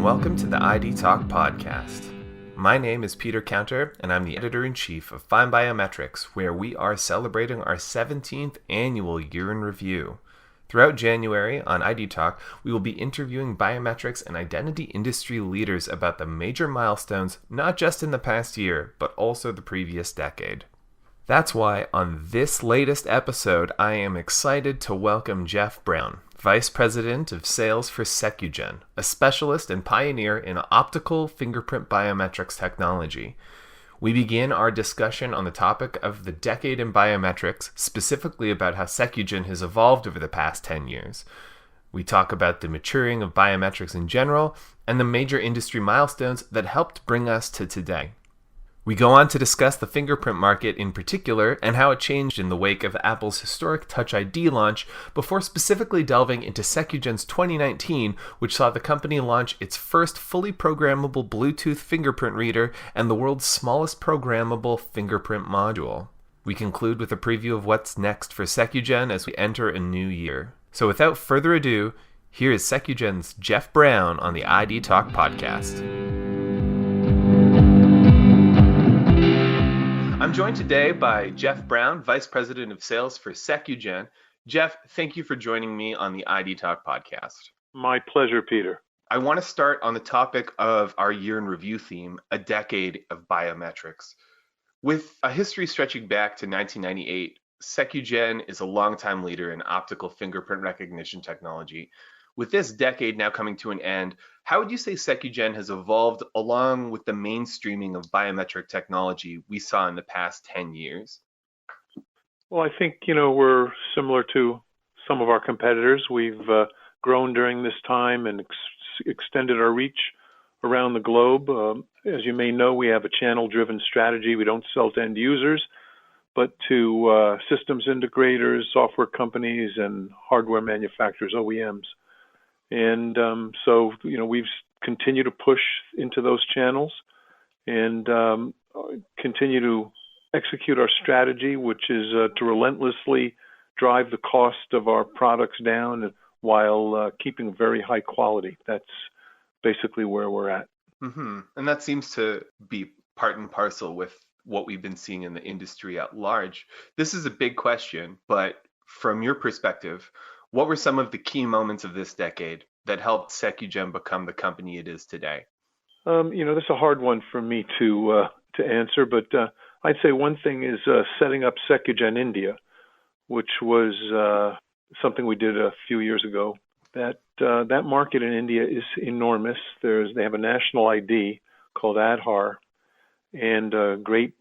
welcome to the ID Talk podcast. My name is Peter Counter, and I'm the editor-in-chief of FindBiometrics, where we are celebrating our 17th annual year in review. Throughout January on ID Talk, we will be interviewing biometrics and identity industry leaders about the major milestones, not just in the past year, but also the previous decade. That's why on this latest episode, I am excited to welcome Jeff Brown, Vice President of Sales for SecuGen, a specialist and pioneer in optical fingerprint biometrics technology. We begin our discussion on the topic of the decade in biometrics, specifically about how SecuGen has evolved over the past 10 years. We talk about the maturing of biometrics in general and the major industry milestones that helped bring us to today. We go on to discuss the fingerprint market in particular and how it changed in the wake of Apple's historic Touch ID launch, before specifically delving into SecuGen's 2019, which saw the company launch its first fully programmable Bluetooth fingerprint reader and the world's smallest programmable fingerprint module. We conclude with a preview of what's next for SecuGen as we enter a new year. So without further ado, here is SecuGen's Jeff Brown on the ID Talk podcast. I'm joined today by Jeff Brown, Vice President of Sales for SecuGen. Jeff, thank you for joining me on the ID Talk podcast. My pleasure, Peter. I want to start on the topic of our year in review theme, a decade of biometrics. With a history stretching back to 1998, SecuGen is a longtime leader in optical fingerprint recognition technology. With this decade now coming to an end, how would you say SecuGen has evolved along with the mainstreaming of biometric technology we saw in the past 10 years? Well, I think, we're similar to some of our competitors. We've grown during this time and extended our reach around the globe. As you may know, we have a channel-driven strategy. We don't sell to end users, but to systems integrators, software companies, and hardware manufacturers, OEMs. And so we've continued to push into those channels and continue to execute our strategy, which is to relentlessly drive the cost of our products down while keeping very high quality. That's basically where we're at. Mm-hmm. And that seems to be part and parcel with what we've been seeing in the industry at large. This is a big question, but from your perspective, what were some of the key moments of this decade that helped SecuGen become the company it is today? This is a hard one for me to answer, but I'd say one thing is setting up SecuGen India, which was something we did a few years ago. That market in India is enormous. They have a national ID called Aadhaar, and great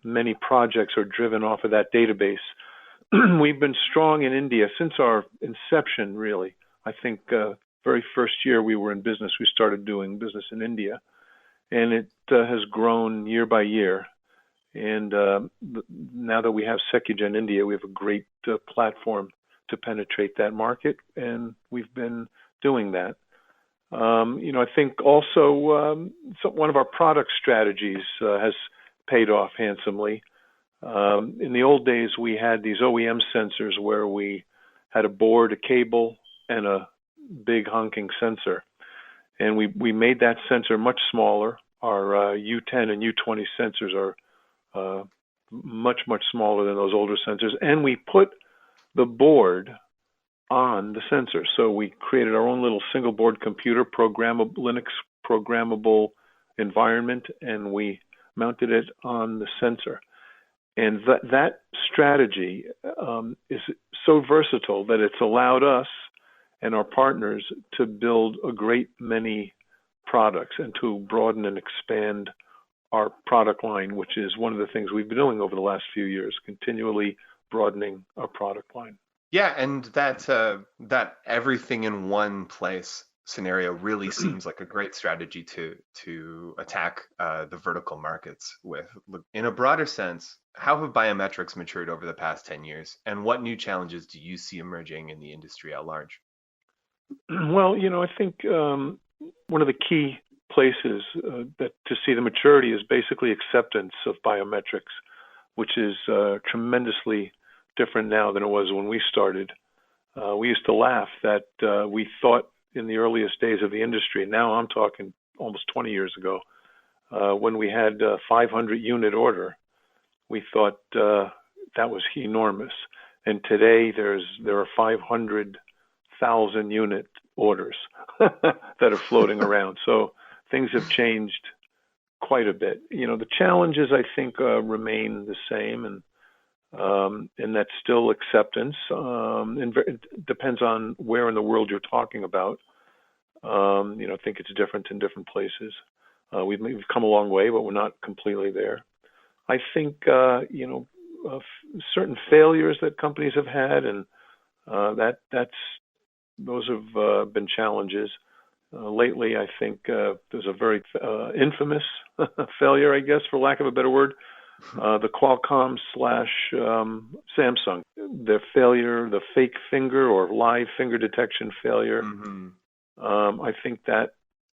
many projects are driven off of that database. We've been strong in India since our inception, really. I think very first year we were in business, we started doing business in India, and it has grown year by year. And now that we have SecuGen India, we have a great platform to penetrate that market, and we've been doing that. I think also one of our product strategies has paid off handsomely. In the old days, we had these OEM sensors where we had a board, a cable, and a big honking sensor. And we made that sensor much smaller. Our U10 and U20 sensors are much, much smaller than those older sensors. And we put the board on the sensor. So we created our own little single board computer, Linux programmable environment, and we mounted it on the sensor. And that strategy is so versatile that it's allowed us and our partners to build a great many products and to broaden and expand our product line, which is one of the things we've been doing over the last few years, continually broadening our product line. Yeah, and that everything in one place scenario really seems like a great strategy to attack the vertical markets with. In a broader sense, how have biometrics matured over the past 10 years, and what new challenges do you see emerging in the industry at large? Well, I think one of the key places that to see the maturity is basically acceptance of biometrics, which is tremendously different now than it was when we started. We used to laugh that we thought in the earliest days of the industry. Now I'm talking almost 20 years ago, when we had a 500 unit order, we thought that was enormous. And today there are 500,000 unit orders that are floating around. So things have changed quite a bit. The challenges I think remain the same, and that's still acceptance. And it depends on where in the world you're talking about. I think it's different in different places. We've come a long way, but we're not completely there. I think certain failures that companies have had, and those have been challenges. Lately, I think there's a very infamous failure, I guess, for lack of a better word, the Qualcomm / Samsung. The failure, the fake finger or live finger detection failure. Mm-hmm. I think that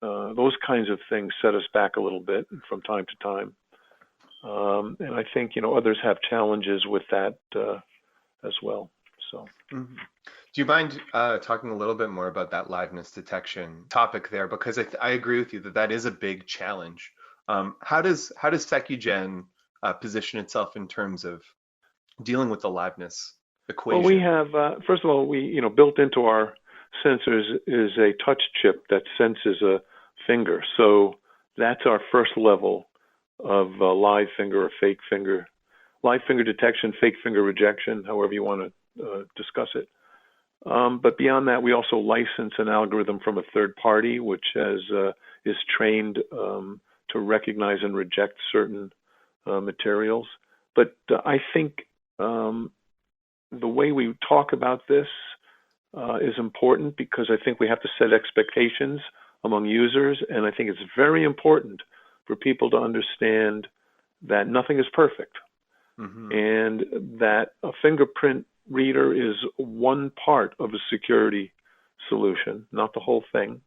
those kinds of things set us back a little bit from time to time. And I think, others have challenges with that as well. So. Mm-hmm. Do you mind talking a little bit more about that liveness detection topic there? Because I agree with you that is a big challenge. How does SecuGen position itself in terms of dealing with the liveness equation? Well, we have, first of all, we built into our sensors is a touch chip that senses a finger. So that's our first level of live finger or fake finger, live finger detection, fake finger rejection, however you want to discuss it. But beyond that, we also license an algorithm from a third party, which is trained to recognize and reject certain materials. But I think the way we talk about this is important, because I think we have to set expectations among users. And I think it's very important for people to understand that nothing is perfect, mm-hmm. and that a fingerprint reader is one part of a security solution, not the whole thing,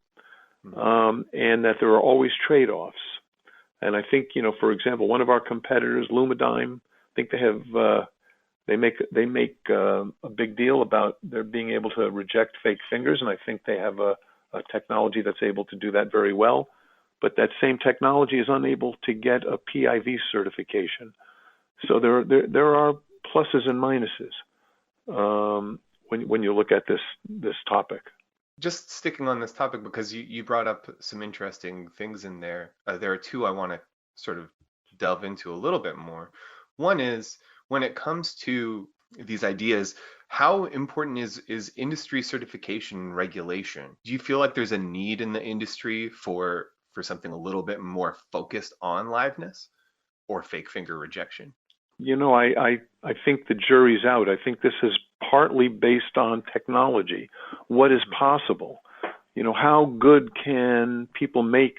mm-hmm. And that there are always trade-offs. And I think, for example, one of our competitors, Lumidigm, I think they make a big deal about their being able to reject fake fingers, and I think they have a technology that's able to do that very well. But that same technology is unable to get a PIV certification. So there are pluses and minuses when you look at this topic. Just sticking on this topic, because you brought up some interesting things in there. There are two I want to sort of delve into a little bit more. One is, when it comes to these ideas, how important is industry certification and regulation? Do you feel like there's a need in the industry for something a little bit more focused on liveness or fake finger rejection? I think the jury's out. I think this is partly based on technology. What is possible? How good can people make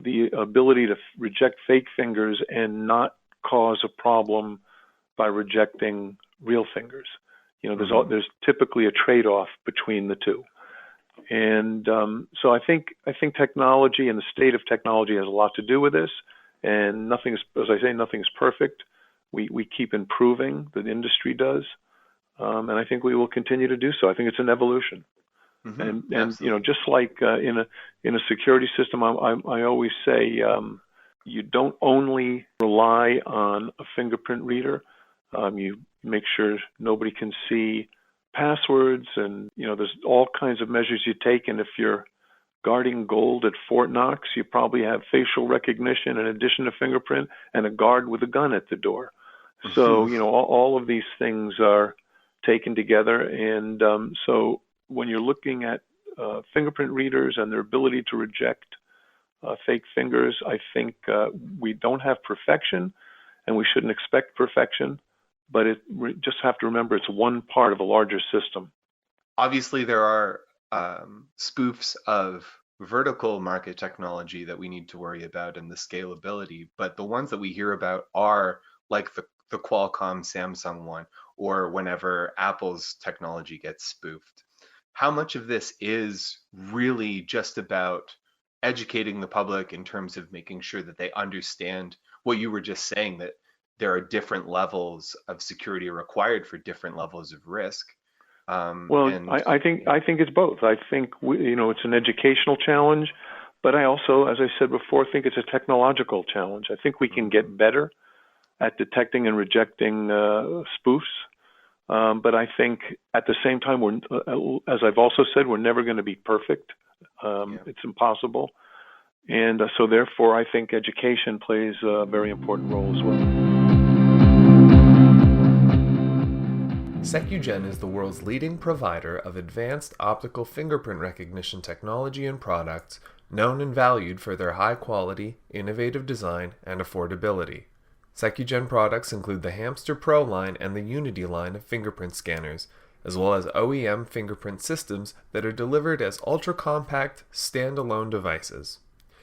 the ability to reject fake fingers and not cause a problem by rejecting real fingers? There's typically a trade-off between the two. And so I think technology and the state of technology has a lot to do with this. And nothing's perfect. We keep improving. The industry does, and I think we will continue to do so. I think it's an evolution. Mm-hmm. And just like in a security system, I always say you don't only rely on a fingerprint reader. You make sure nobody can see passwords, and there's all kinds of measures you take. And if you're guarding gold at Fort Knox, you probably have facial recognition in addition to fingerprint, and a guard with a gun at the door. So all of these things are taken together, and so when you're looking at fingerprint readers and their ability to reject fake fingers, I think we don't have perfection, and we shouldn't expect perfection. But we just have to remember it's one part of a larger system. Obviously, there are spoofs of vertical market technology that we need to worry about, and the scalability. But the ones that we hear about are like the Qualcomm Samsung one, or whenever Apple's technology gets spoofed. How much of this is really just about educating the public in terms of making sure that they understand what you were just saying, that there are different levels of security required for different levels of risk, Well, And I think it's both. I think it's an educational challenge, but I also, as I said before, think it's a technological challenge. I think we can get better at detecting and rejecting spoofs. But I think at the same time, as I've also said, we're never going to be perfect. It's impossible. And so therefore, I think education plays a very important role as well. SecuGen is the world's leading provider of advanced optical fingerprint recognition technology and products, known and valued for their high quality, innovative design, and affordability. SecuGen products include the Hamster Pro line and the Unity line of fingerprint scanners, as well as OEM fingerprint systems that are delivered as ultra-compact, standalone devices.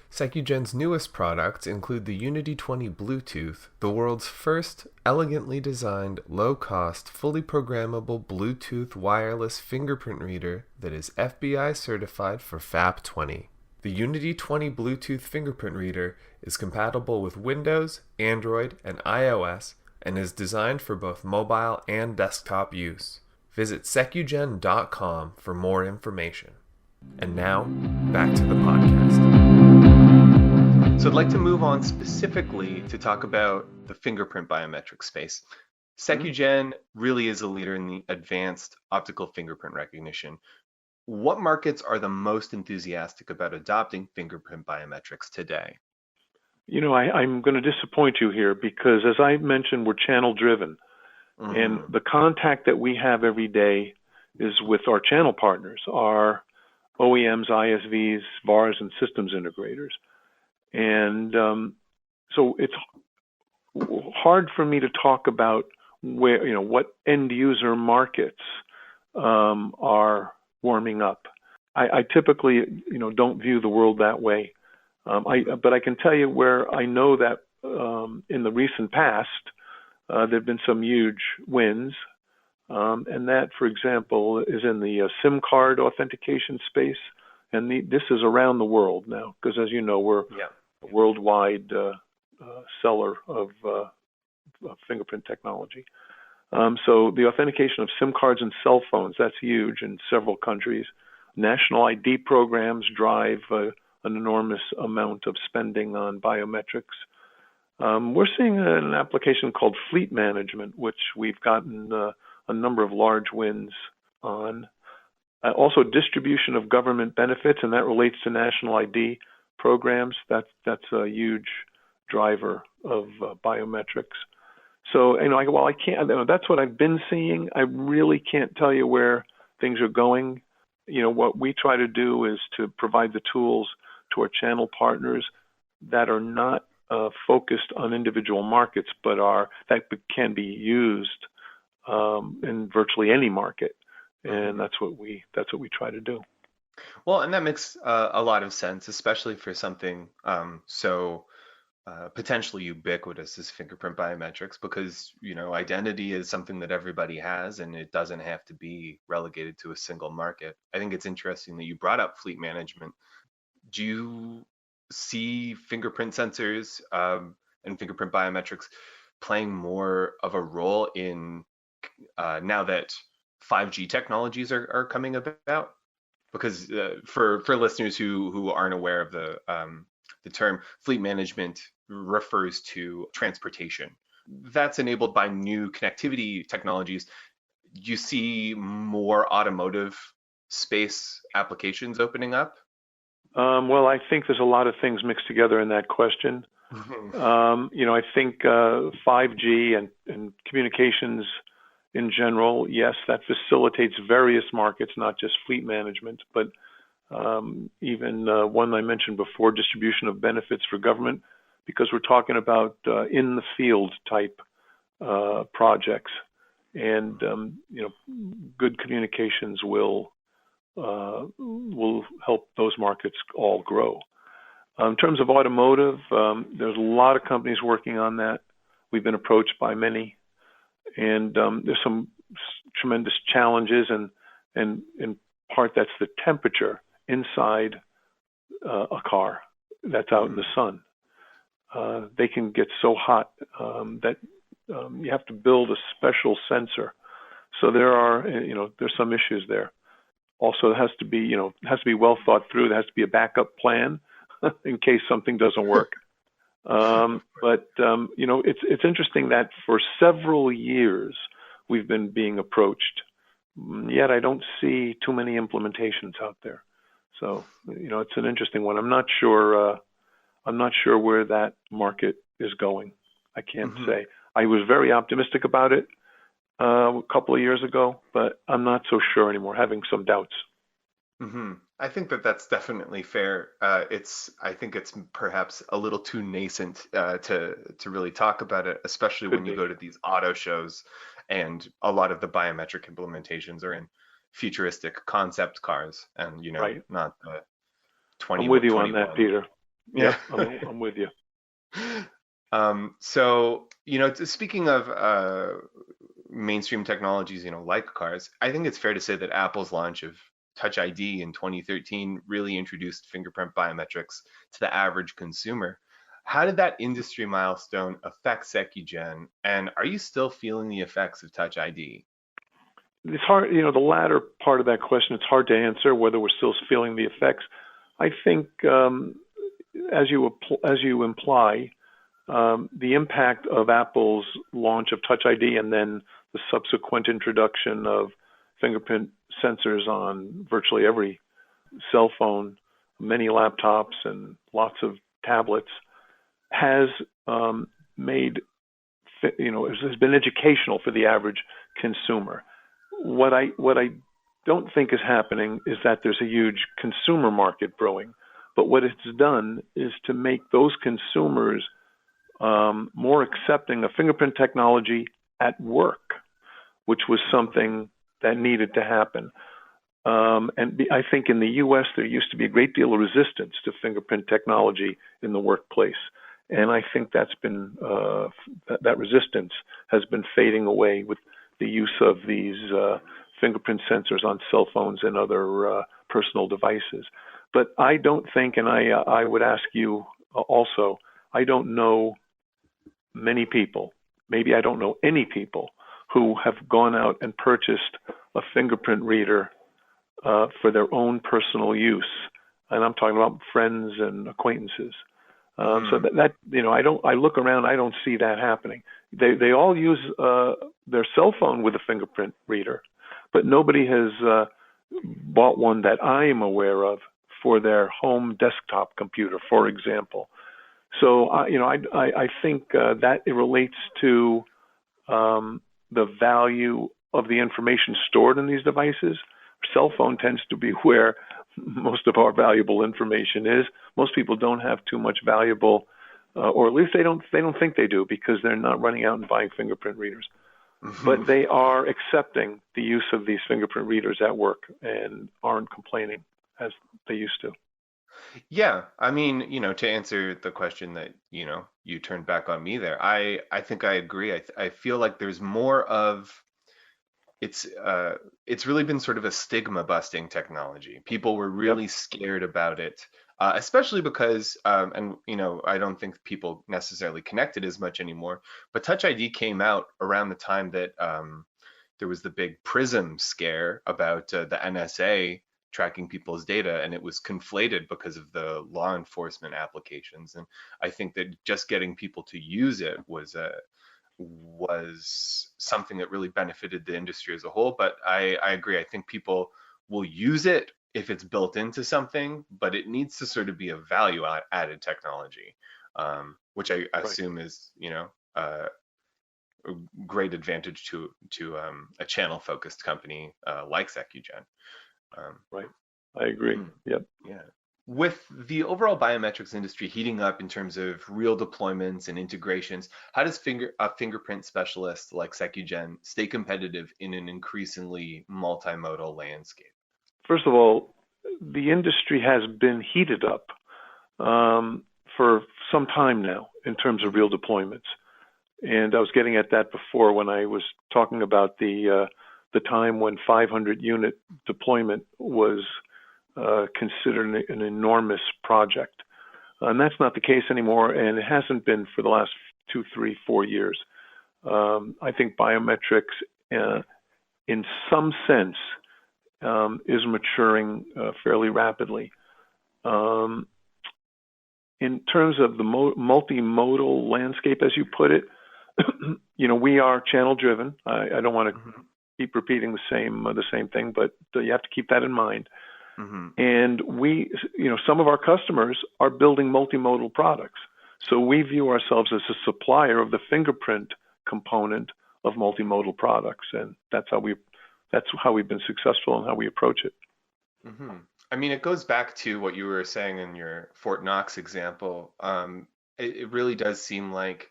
SecuGen's newest products include the Unity 20 Bluetooth, the world's first elegantly designed, low-cost, fully programmable Bluetooth wireless fingerprint reader that is FBI certified for FAP20. The Unity 20 Bluetooth fingerprint reader is compatible with Windows, Android, and iOS and is designed for both mobile and desktop use. Visit SecuGen.com for more information. And now, back to the podcast. So I'd like to move on specifically to talk about the fingerprint biometric space. SecuGen really is a leader in the advanced optical fingerprint recognition. What markets are the most enthusiastic about adopting fingerprint biometrics today? I'm going to disappoint you here because, as I mentioned, we're channel driven. And the contact that we have every day is with our channel partners, our OEMs, ISVs, VARs, and systems integrators. And so it's hard for me to talk about what end user markets are warming up. I typically, don't view the world that way. But I can tell you where I know that in the recent past, there have been some huge wins. And that, for example, is in the SIM card authentication space. And this is around the world now, because as you know, we're a worldwide seller of fingerprint technology. So the authentication of SIM cards and cell phones, that's huge in several countries. National ID programs drive an enormous amount of spending on biometrics. We're seeing an application called fleet management, which we've gotten a number of large wins on. Also, distribution of government benefits, and that relates to national ID programs. That's a huge driver of biometrics. So, while I can't, that's what I've been seeing. I really can't tell you where things are going. What we try to do is to provide the tools to our channel partners that are not focused on individual markets, but that can be used in virtually any market, and that's what we try to do. Well, and that makes a lot of sense, especially for something so potentially ubiquitous as fingerprint biometrics, because identity is something that everybody has, and it doesn't have to be relegated to a single market. I think it's interesting that you brought up fleet management. Do you see fingerprint sensors and fingerprint biometrics playing more of a role in now that 5G technologies are coming about? Because for listeners who aren't aware of the term, fleet management refers to transportation. That's enabled by new connectivity technologies. Do you see more automotive space applications opening up? Well, I think there's a lot of things mixed together in that question. I think 5G and communications in general, yes, that facilitates various markets, not just fleet management, but even one I mentioned before, distribution of benefits for government, because we're talking about in the field type projects, and good communications will help those markets all grow. In terms of automotive, there's a lot of companies working on that. We've been approached by many, and there's some tremendous challenges, and in part that's the temperature inside a car that's out in the sun. They can get so hot that you have to build a special sensor So there's some issues there. Also, it has to be well thought through. There has to be a backup plan in case something doesn't work. It's interesting that for several years we've been being approached, yet I don't see too many implementations out there. So, it's an interesting one. I'm not sure where that market is going. I can't say. I was very optimistic about it a couple of years ago, but I'm not so sure anymore, having some doubts. I think that's definitely fair. I think it's perhaps a little too nascent to really talk about it, especially Could when you be. go to these auto shows, and a lot of the biometric implementations are in futuristic concept cars, and Right. not the I'm with you on 2021. that, Peter. Yeah. Yep, I'm with you. So, speaking of mainstream technologies, like cars, I think it's fair to say that Apple's launch of Touch ID in 2013 really introduced fingerprint biometrics to the average consumer. How did that industry milestone affect SecuGen, and are you still feeling the effects of Touch ID? It's hard, the latter part of that question, it's hard to answer whether we're still feeling the effects. I think, as you imply, the impact of Apple's launch of Touch ID and then the subsequent introduction of fingerprint sensors on virtually every cell phone, many laptops, and lots of tablets has has been educational for the average consumer. What I don't think is happening is that there's a huge consumer market brewing, but what it's done is to make those consumers more accepting of fingerprint technology at work, which was something that needed to happen. I think in the U.S. there used to be a great deal of resistance to fingerprint technology in the workplace, and I think that's been that resistance has been fading away with the use of these fingerprint sensors on cell phones and other personal devices. But I don't think, and I would ask you also, I don't know many people, maybe I don't know any people, who have gone out and purchased a fingerprint reader for their own personal use, and I'm talking about friends and acquaintances. So I look around, I don't see that happening. They all use their cell phone with a fingerprint reader, but nobody has bought one that I am aware of for their home desktop computer, for example. So I think that it relates to the value of the information stored in these devices. Cell phone tends to be where most of our valuable information is. Most people don't have too much valuable, or at least they don't think they do, because they're not running out and buying fingerprint readers. But they are accepting the use of these fingerprint readers at work and aren't complaining as they used to. Yeah, I mean, to answer the question that, you turned back on me there, I think I agree. I feel like there's more of it's really been sort of a stigma busting technology. People were Yep. really scared about it, especially because, and I don't think people necessarily connected as much anymore. But Touch ID came out around the time that there was the big Prism scare about the NSA tracking people's data, and it was conflated because of the law enforcement applications. And I think that just getting people to use it was something that really benefited the industry as a whole. But I agree. I think people will use it if it's built into something, but it needs to sort of be a value added technology, which I Right. assume is, a great advantage to a channel focused company like SecuGen. Right. I agree. Hmm. Yep. Yeah. With the overall biometrics industry heating up in terms of real deployments and integrations, how does a fingerprint specialist like SecuGen stay competitive in an increasingly multimodal landscape? First of all, the industry has been heated up for some time now in terms of real deployments. And I was getting at that before when I was talking about the time when 500 unit deployment was considered an enormous project. And that's not the case anymore, and it hasn't been for the last 2, 3, 4 years. I think biometrics in some sense, is maturing fairly rapidly. In terms of the multimodal landscape, as you put it, we are channel driven. I don't want to keep repeating the same thing, but you have to keep that in mind. And some of our customers are building multimodal products. So we view ourselves as a supplier of the fingerprint component of multimodal products, and that's how we've been successful and how we approach it. I mean, it goes back to what you were saying in your Fort Knox example. It really does seem like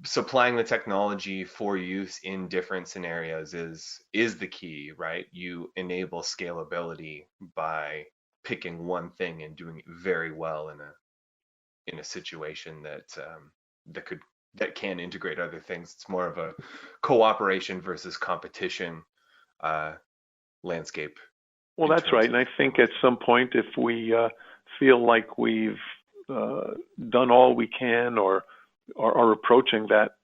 supplying the technology for use in different scenarios is the key, right? You enable scalability by picking one thing and doing it very well in a situation that can integrate other things. It's more of a cooperation versus competition landscape. Well, that's right. And I think at some point, if we feel like we've done all we can, or are approaching that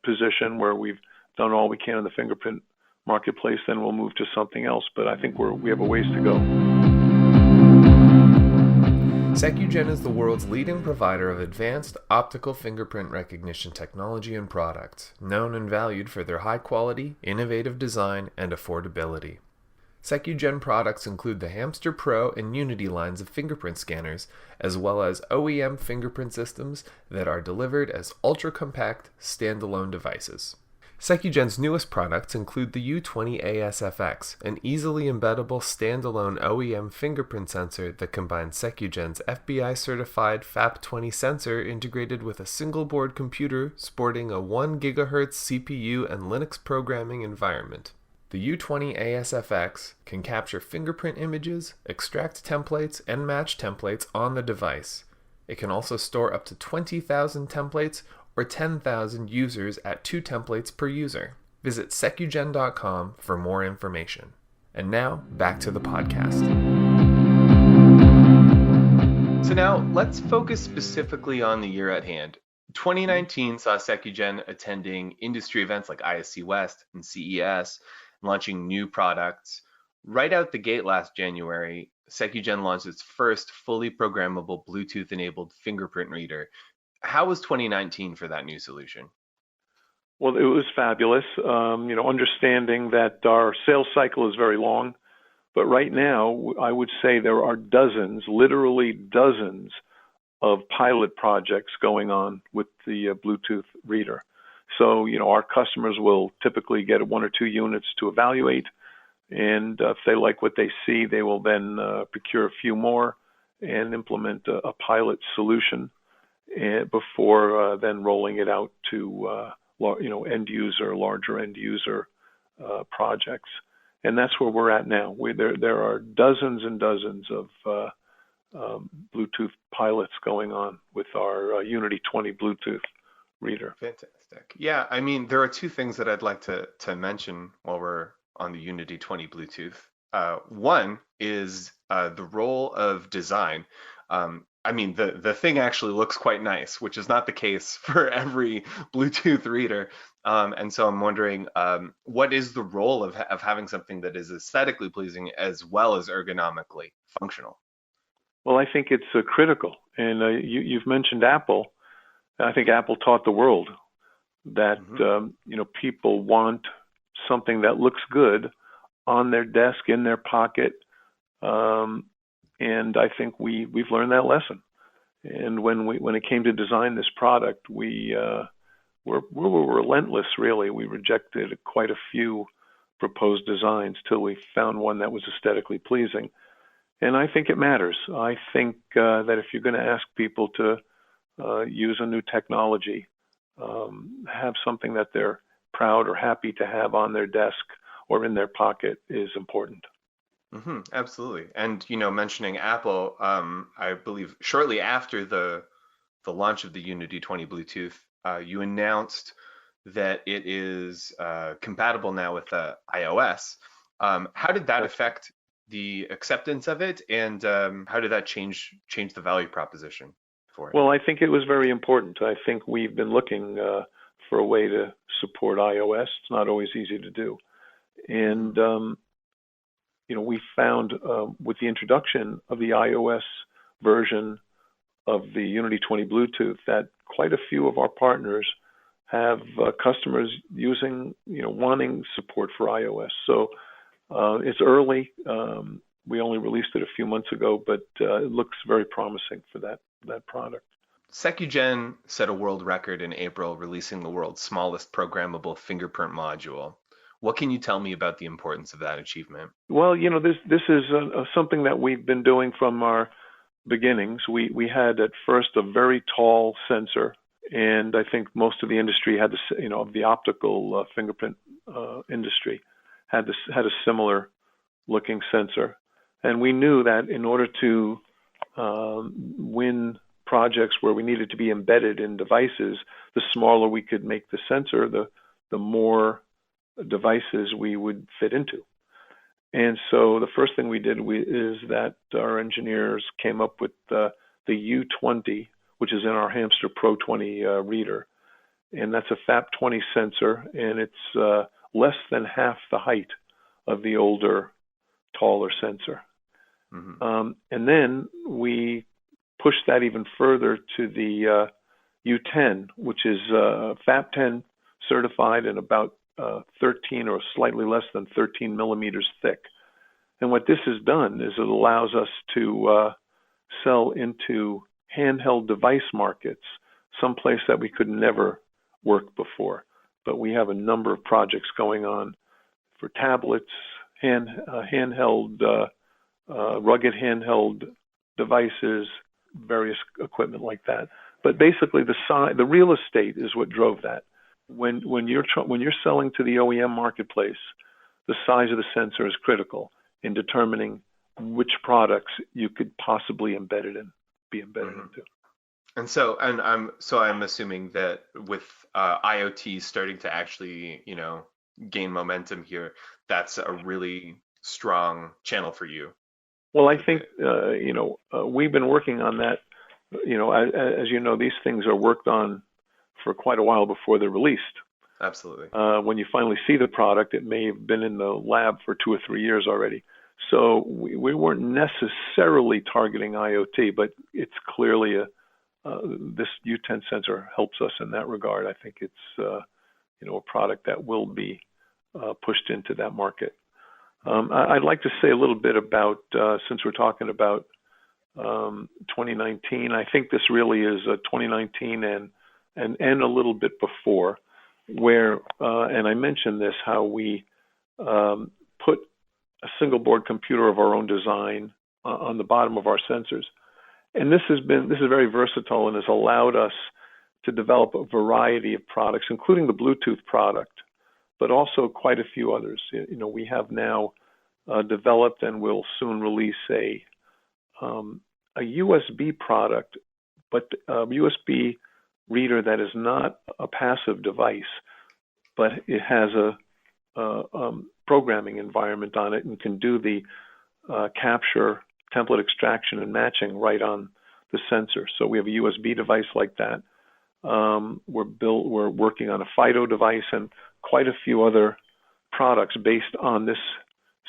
position where we've done all we can in the fingerprint marketplace, then we'll move to something else. But I think we have a ways to go. SecuGen is the world's leading provider of advanced optical fingerprint recognition technology and products, known and valued for their high quality, innovative design, and affordability. SecuGen products include the Hamster Pro and Unity lines of fingerprint scanners, as well as OEM fingerprint systems that are delivered as ultra-compact, standalone devices. SecuGen's newest products include the U20 ASFX, an easily embeddable standalone OEM fingerprint sensor that combines SecuGen's FBI-certified FAP20 sensor integrated with a single-board computer sporting a 1 GHz CPU and Linux programming environment. The U20 ASFX can capture fingerprint images, extract templates, and match templates on the device. It can also store up to 20,000 templates or 10,000 users at 2 templates per user. Visit SecuGen.com for more information. And now, back to the podcast. So now, let's focus specifically on the year at hand. 2019 saw SecuGen attending industry events like ISC West and CES, launching new products. Right out the gate last January, SecuGen launched its first fully programmable Bluetooth-enabled fingerprint reader. How was 2019 for that new solution? Well, it was fabulous. Understanding that our sales cycle is very long, but right now I would say there are dozens, literally dozens, of pilot projects going on with the Bluetooth reader. So, our customers will typically get 1 or 2 units to evaluate, and if they like what they see, they will then procure a few more and implement a pilot solution before then rolling it out to larger end user projects. And that's where we're at now. There are dozens and dozens of Bluetooth pilots going on with our Unity 20 Bluetooth reader. Fantastic. Yeah, I mean, there are 2 things that I'd like to mention while we're on the Unity 20 Bluetooth. One is the role of design. I mean, the thing actually looks quite nice, which is not the case for every Bluetooth reader. And so I'm wondering, what is the role of having something that is aesthetically pleasing as well as ergonomically functional? Well, I think it's critical. And you've mentioned Apple. I think Apple taught the world that people want something that looks good on their desk, in their pocket, and I think we've learned that lesson. And when it came to design this product, we were relentless. Really, we rejected quite a few proposed designs till we found one that was aesthetically pleasing. And I think it matters. I think that if you're going to ask people to use a new technology, have something that they're proud or happy to have on their desk or in their pocket is important. Absolutely. And, mentioning Apple, I believe shortly after the launch of the Unity 20 Bluetooth, you announced that it is compatible now with iOS. How did that affect the acceptance of it, and how did that change the value proposition for it? Well, I think it was very important. I think we've been looking for a way to support iOS. It's not always easy to do. And, we found with the introduction of the iOS version of the Unity 20 Bluetooth that quite a few of our partners have customers using, wanting support for iOS. So it's early. We only released it a few months ago, but it looks very promising for that product. SecuGen set a world record in April, releasing the world's smallest programmable fingerprint module. What can you tell me about the importance of that achievement? Well, this is something that we've been doing from our beginnings. We had at first a very tall sensor, and I think most of the industry had the optical fingerprint industry had a similar looking sensor, and we knew that in order to win projects where we needed to be embedded in devices, the smaller we could make the sensor, the more devices we would fit into. And so the first thing we did is that our engineers came up with the U20, which is in our Hamster Pro 20 reader. And that's a FAP20 sensor, and it's less than half the height of the older, taller sensor. Mm-hmm. And then we pushed that even further to the U10, which is FAP10 certified and about 13 or slightly less than 13 millimeters thick. And what this has done is it allows us to sell into handheld device markets, someplace that we could never work before. But we have a number of projects going on for tablets, handheld, rugged handheld devices, various equipment like that. But basically, the real estate is what drove that. When you're selling to the OEM marketplace, the size of the sensor is critical in determining which products you could possibly be embedded into. And so, I'm assuming that with IoT starting to actually, gain momentum here, that's a really strong channel for you. Well, I think we've been working on that. As you know, these things are worked on for quite a while before they're released. Absolutely. When you finally see the product, it may have been in the lab for 2 or 3 years already. So we weren't necessarily targeting IoT, but it's clearly this U10 sensor helps us in that regard. I think it's a product that will be pushed into that market. I'd like to say a little bit about, since we're talking about 2019, I think this really is 2019 and a little bit before, where, and I mentioned this, how we put a single board computer of our own design on the bottom of our sensors. And this is very versatile and has allowed us to develop a variety of products, including the Bluetooth product, but also quite a few others. We have now developed and will soon release a USB product, but a USB reader that is not a passive device, but it has a programming environment on it and can do the capture, template extraction, and matching right on the sensor. So we have a USB device like that. We're working on a FIDO device and quite a few other products based on this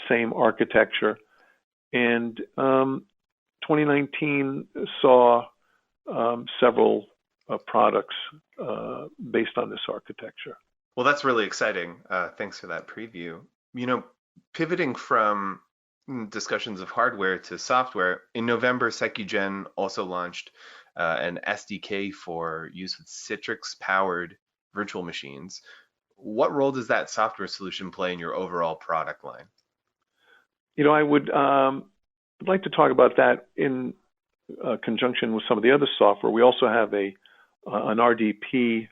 same architecture. And 2019 saw several products based on this architecture. Well, that's really exciting. Thanks for that preview. Pivoting from discussions of hardware to software, in November, SecuGen also launched an SDK for use with Citrix-powered virtual machines. What role does that software solution play in your overall product line? I would like to talk about that in conjunction with some of the other software. We also have an RDP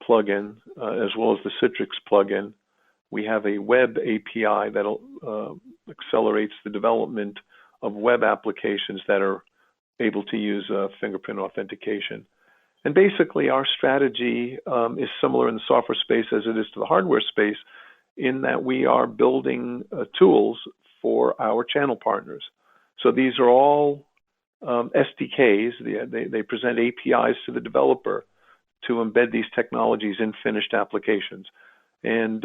plugin as well as the Citrix plugin. We have a web API that accelerates the development of web applications that are able to use fingerprint authentication. And basically, our strategy is similar in the software space as it is to the hardware space, in that we are building tools for our channel partners. So these are all SDKs. They present APIs to the developer to embed these technologies in finished applications. And,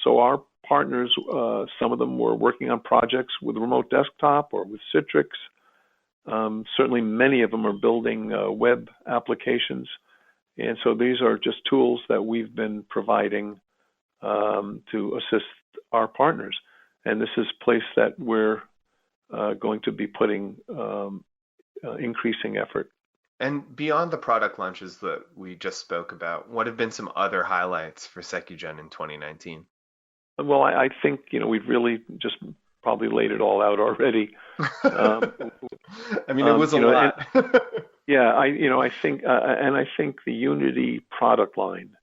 so our partners, some of them were working on projects with remote desktop or with Citrix. Certainly many of them are building web applications. And so these are just tools that we've been providing to assist our partners. And this is a place that we're going to be putting increasing effort. And beyond the product launches that we just spoke about, what have been some other highlights for SecuGen in 2019? Well, I think, we've really just probably laid it all out already. I mean, it was a lot. I think the Unity product line,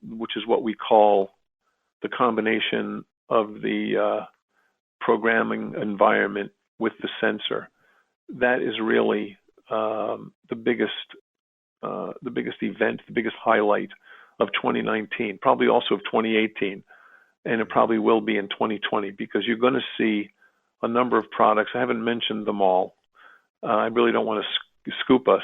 which is what we call the combination of the programming environment with the sensor, that is really the biggest event, the biggest highlight of 2019, probably also of 2018, and it probably will be in 2020, because you're going to see a number of products. I haven't mentioned them all. I really don't want to scoop us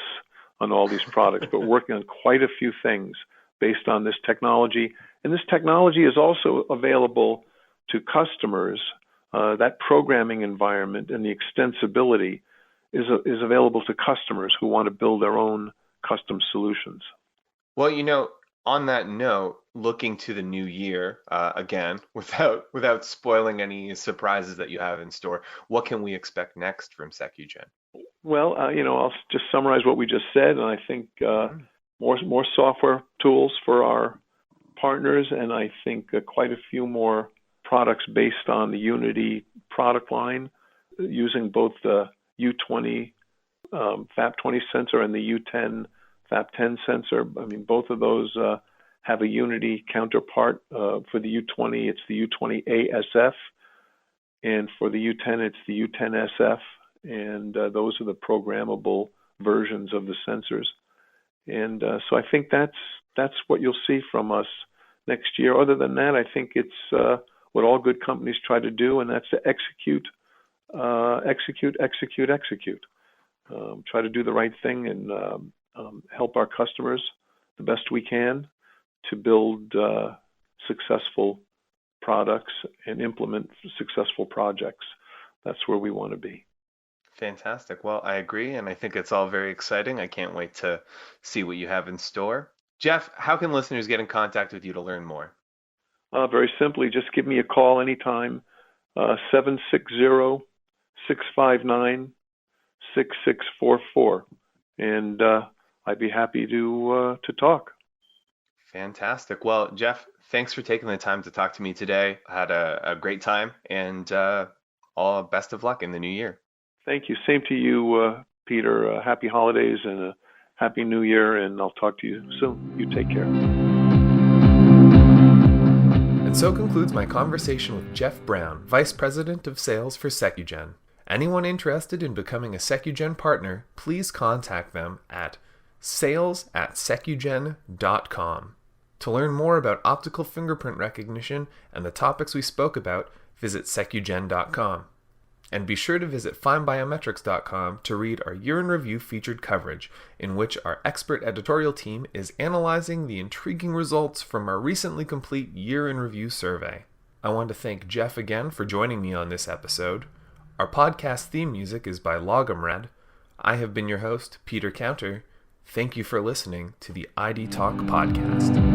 on all these products, but working on quite a few things based on this technology. And this technology is also available to customers. That programming environment and the extensibility is available to customers who want to build their own custom solutions. Well, on that note, looking to the new year, again, without spoiling any surprises that you have in store, what can we expect next from SecuGen? Well, I'll just summarize what we just said, and I think more software tools for our partners, and I think quite a few more products based on the Unity product line, using both the U20 FAP20 sensor and the U10 FAP10 sensor. I mean, both of those have a Unity counterpart. For the U20, it's the U20ASF, and for the U10, it's the U10SF, and those are the programmable versions of the sensors. And so I think that's what you'll see from us next year. Other than that, I think it's what all good companies try to do, and that's to execute. Try to do the right thing and help our customers the best we can to build successful products and implement successful projects. That's where we want to be. Fantastic. Well, I agree, and I think it's all very exciting. I can't wait to see what you have in store. Jeff, how can listeners get in contact with you to learn more? Very simply, just give me a call anytime, 760-659-6644, and I'd be happy to talk. Fantastic. Well, Jeff, thanks for taking the time to talk to me today. I had a great time, and all best of luck in the new year. Thank you. Same to you, Peter. Happy holidays and a happy new year, and I'll talk to you soon. You take care. And so concludes my conversation with Jeff Brown, Vice President of Sales for SecuGen. Anyone interested in becoming a SecuGen partner, please contact them at sales@secugen.com. To learn more about optical fingerprint recognition and the topics we spoke about, visit SecuGen.com. And be sure to visit FindBiometrics.com to read our Year in Review featured coverage, in which our expert editorial team is analyzing the intriguing results from our recently complete Year in Review survey. I want to thank Jeff again for joining me on this episode. Our podcast theme music is by Logomred. I have been your host, Peter Counter. Thank you for listening to the ID Talk podcast.